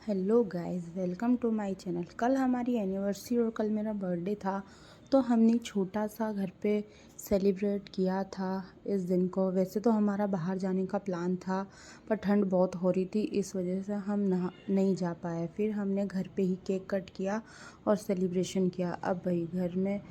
Hello guys, welcome to my channel. कल हमारी anniversary और कल मेरा बर्थडे था, तो हमने छोटा सा घर पे सेलिब्रेट किया था इस दिन को। वैसे तो हमारा बाहर जाने का प्लान था, पर ठंड बहुत हो रही थी, इस वजह से हम नहीं जा पाए। फिर हमने घर पे ही केक कट किया और सेलिब्रेशन किया। अब भाई घर में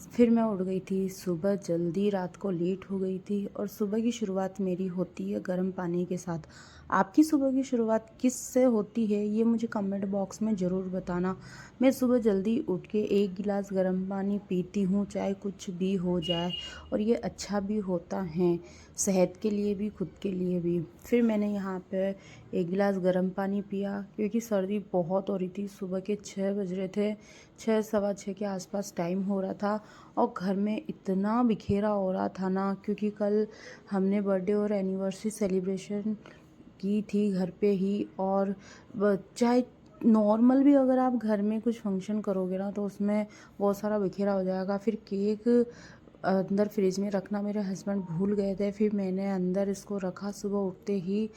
फिर मैं उठ गई थी सुबह जल्दी, रात को लेट हो गई थी। और सुबह की शुरुआत मेरी होती है गर्म पानी के साथ। आपकी सुबह की शुरुआत किस से होती है ये मुझे कमेंट बॉक्स में ज़रूर बताना। मैं सुबह जल्दी उठ के एक गिलास गर्म पानी पीती हूँ, चाहे कुछ भी हो जाए, और ये अच्छा भी होता है सेहत के लिए भी, खुद के लिए भी। फिर मैंने यहाँ पे एक गिलास गर्म पानी पिया क्योंकि सर्दी बहुत हो रही थी। सुबह के 6 बज रहे थे, 6 सवा 6 के आसपास टाइम हो रहा था, और घर में इतना बिखेरा हो रहा था ना, क्योंकि कल हमने बर्थडे और एनिवर्सरी सेलिब्रेशन की थी घर पे ही। और चाहे नॉर्मल भी अगर आप घर में कुछ फंक्शन करोगे ना, तो उसमें बहुत सारा बिखेरा हो जाएगा। फिर केक अंदर फ्रिज में रखना मेरे हस्बैंड भूल गए थे, फिर मैंने अंदर इसको रखा सुबह उठते ही।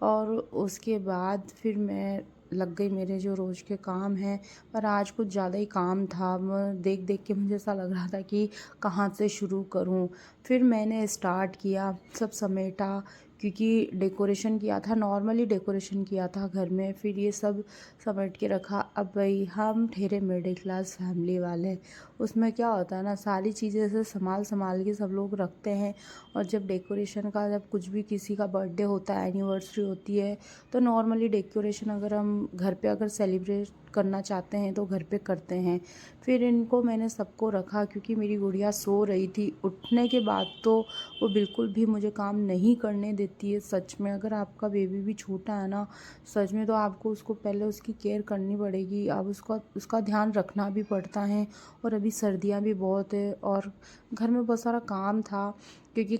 और उसके बाद फिर मैं लग गई मेरे जो रोज़ के काम हैं। पर आज कुछ ज़्यादा ही काम था, देख देख के मुझे ऐसा लग रहा था कि कहाँ से शुरू करूँ। फिर मैंने स्टार्ट किया, सब समेटा, क्योंकि डेकोरेशन किया था, नॉर्मली डेकोरेशन किया था घर में। फिर ये सब समेट के रखा। अब भाई हम ठहरे मिडिल क्लास फैमिली वाले, उसमें क्या होता है ना, सारी चीज़ें ऐसे संभाल संभाल के सब लोग रखते हैं। और जब डेकोरेशन का, जब कुछ भी किसी का बर्थडे होता है, एनिवर्सरी होती है, तो नॉर्मली डेकोरेशन अगर हम घर पे अगर सेलिब्रेट करना चाहते हैं तो घर पे करते हैं। फिर इनको मैंने सबको रखा, क्योंकि मेरी गुड़िया सो रही थी। उठने के बाद तो वो बिल्कुल भी मुझे काम नहीं करने देती है। सच में अगर आपका बेबी भी छोटा है ना, सच में तो आपको उसको पहले उसकी केयर करनी पड़ेगी। अब उसका ध्यान रखना भी पड़ता है। और अभी सर्दियाँ भी बहुत है और घर में बहुत सारा काम था, क्योंकि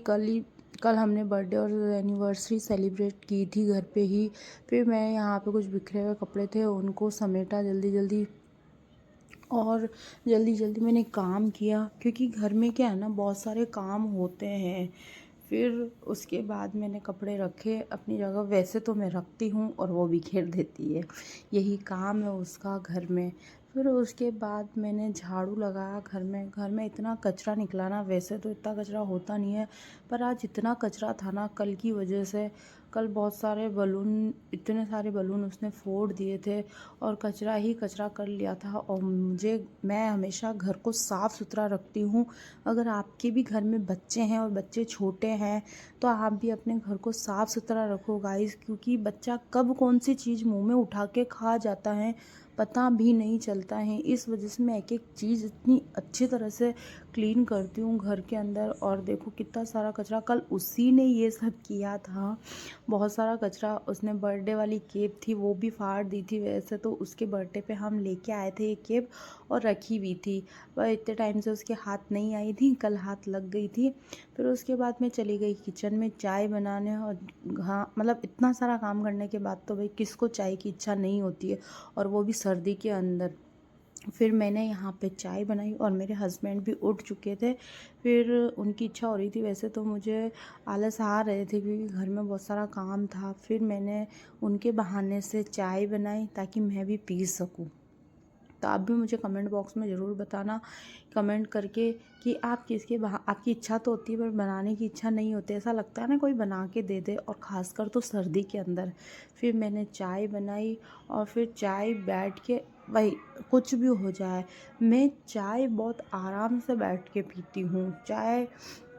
कल हमने बर्थडे और एनिवर्सरी सेलिब्रेट की थी घर पे ही। फिर मैं यहाँ पे कुछ बिखरे हुए कपड़े थे, उनको समेटा जल्दी जल्दी, और जल्दी जल्दी मैंने काम किया, क्योंकि घर में क्या है ना, बहुत सारे काम होते हैं। फिर उसके बाद मैंने कपड़े रखे अपनी जगह। वैसे तो मैं रखती हूँ और वो बिखेर देती है, यही काम है उसका घर में। फिर उसके बाद मैंने झाड़ू लगाया घर में इतना कचरा निकला ना, वैसे तो इतना कचरा होता नहीं है, पर आज इतना कचरा था ना कल की वजह से। कल बहुत सारे बलून, इतने सारे बलून उसने फोड़ दिए थे, और कचरा ही कचरा कर लिया था। और मैं हमेशा घर को साफ़ सुथरा रखती हूँ। अगर आपके भी घर में बच्चे हैं और बच्चे छोटे हैं, तो आप भी अपने घर को साफ़ सुथरा रखो गाइस, क्योंकि बच्चा कब कौन सी चीज़ मुंह में उठा के खा जाता है पता भी नहीं चलता है। इस वजह से मैं एक एक चीज़ इतनी अच्छी तरह से क्लीन करती हूँ घर के अंदर। और देखो कितना सारा कचरा, कल उसी ने ये सब किया था। बहुत सारा कचरा, उसने बर्थडे वाली केप थी वो भी फाड़ दी थी। वैसे तो उसके बर्थडे पे हम लेके आए थे ये केप और रखी हुई थी, पर इतने टाइम से उसके हाथ नहीं आई थी, कल हाथ लग गई थी। फिर उसके बाद मैं चली गई किचन में चाय बनाने। और हाँ, मतलब इतना सारा काम करने के बाद तो भाई किसको चाय की इच्छा नहीं होती है, और वो भी सर्दी के अंदर। फिर मैंने यहाँ पे चाय बनाई और मेरे हस्बैंड भी उठ चुके थे। फिर उनकी इच्छा हो रही थी, वैसे तो मुझे आलस आ रहे थे क्योंकि घर में बहुत सारा काम था। फिर मैंने उनके बहाने से चाय बनाई ताकि मैं भी पी सकूँ। तो आप भी मुझे कमेंट बॉक्स में ज़रूर बताना, कमेंट करके, कि आपकी इच्छा तो होती है पर बनाने की इच्छा नहीं होती। ऐसा लगता है ना कोई बना के दे दे, और ख़ासकर तो सर्दी के अंदर। फिर मैंने चाय बनाई, और फिर चाय बैठ के, भाई कुछ भी हो जाए, मैं चाय बहुत आराम से बैठ के पीती हूँ। चाहे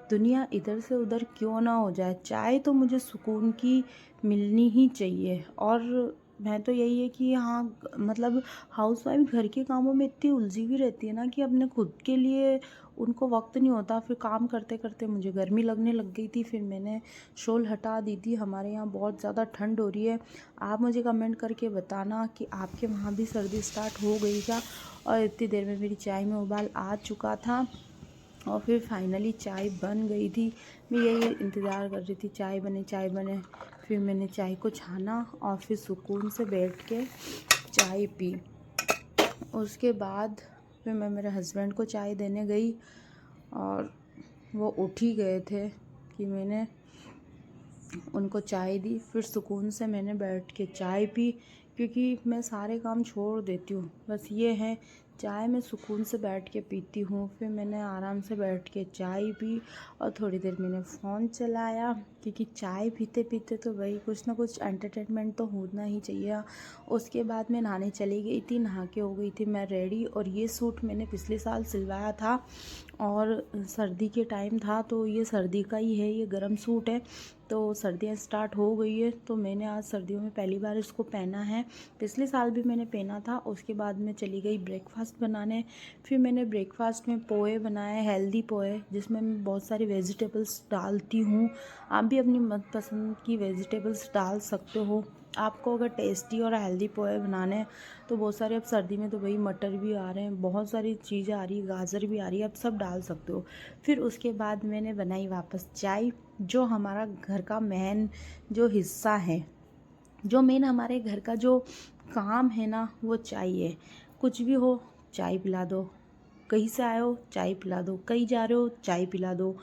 दुनिया इधर से उधर क्यों ना हो जाए, चाय तो मुझे सुकून की मिलनी ही चाहिए। और मैं तो यही है कि हाँ, मतलब हाउसवाइफ घर के कामों में इतनी उलझी हुई रहती है ना, कि अपने खुद के लिए उनको वक्त नहीं होता। फिर काम करते करते मुझे गर्मी लगने लग गई थी, फिर मैंने शॉल हटा दी थी। हमारे यहाँ बहुत ज़्यादा ठंड हो रही है। आप मुझे कमेंट करके बताना कि आपके वहाँ भी सर्दी स्टार्ट हो गई क्या। और इतनी देर में मेरी चाय में उबाल आ चुका था, और फिर फाइनली चाय बन गई थी। मैं यही इंतज़ार कर रही थी चाय बने चाय बने। फिर मैंने चाय को छाना और फिर सुकून से बैठ के चाय पी। उसके बाद फिर मैं मेरे हस्बैंड को चाय देने गई, और वो उठ ही गए थे कि मैंने उनको चाय दी। फिर सुकून से मैंने बैठ के चाय पी, क्योंकि मैं सारे काम छोड़ देती हूँ। बस ये है, चाय मैं सुकून से बैठ के पीती हूँ। फिर मैंने आराम से बैठ के चाय पी और थोड़ी देर मैंने फ़ोन चलाया, क्योंकि चाय पीते पीते तो भाई कुछ ना कुछ एंटरटेनमेंट तो होना ही चाहिए। उसके बाद मैं नहाने चली गई थी, नहा के हो गई थी मैं रेडी। और ये सूट मैंने पिछले साल सिलवाया था और सर्दी के टाइम था, तो ये सर्दी का ही है, ये गर्म सूट है। तो सर्दियाँ स्टार्ट हो गई है, तो मैंने आज सर्दियों में पहली बार इसको पहना है। पिछले साल भी मैंने पहना था। उसके बाद मैं चली गई ब्रेकफास्ट बनाने। फिर मैंने ब्रेकफास्ट में पोहे बनाए, हेल्दी पोहे, जिसमें मैं बहुत सारी वेजिटेबल्स डालती हूँ। आप भी अपनी मनपसंद की वेजिटेबल्स डाल सकते हो। आपको अगर टेस्टी और हेल्दी पोहे बनाने हैं तो बहुत सारे, अब सर्दी में तो भाई मटर भी आ रहे हैं, बहुत सारी चीज़ें आ रही है, गाजर भी आ रही है, आप सब डाल सकते हो। फिर उसके बाद मैंने बनाई वापस चाय, जो हमारा घर का मेन जो हिस्सा है, जो मेन हमारे घर का जो काम है ना, वो चाय है। कुछ भी हो चाय पिला दो, कहीं से आए हो चाय पिला दो, कहीं जा रहे हो चाय पिला दो,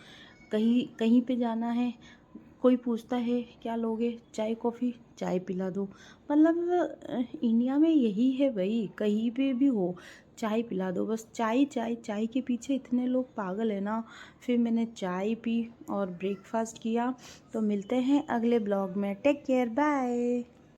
कहीं कहीं पे जाना है, कोई पूछता है क्या लोगे, चाय कॉफ़ी, चाय पिला दो। मतलब इंडिया में यही है भाई, कहीं पे भी हो चाय पिला दो, बस चाय चाय चाय के पीछे इतने लोग पागल है ना। फिर मैंने चाय पी और ब्रेकफास्ट किया। तो मिलते हैं अगले ब्लॉग में, टेक केयर, बाय।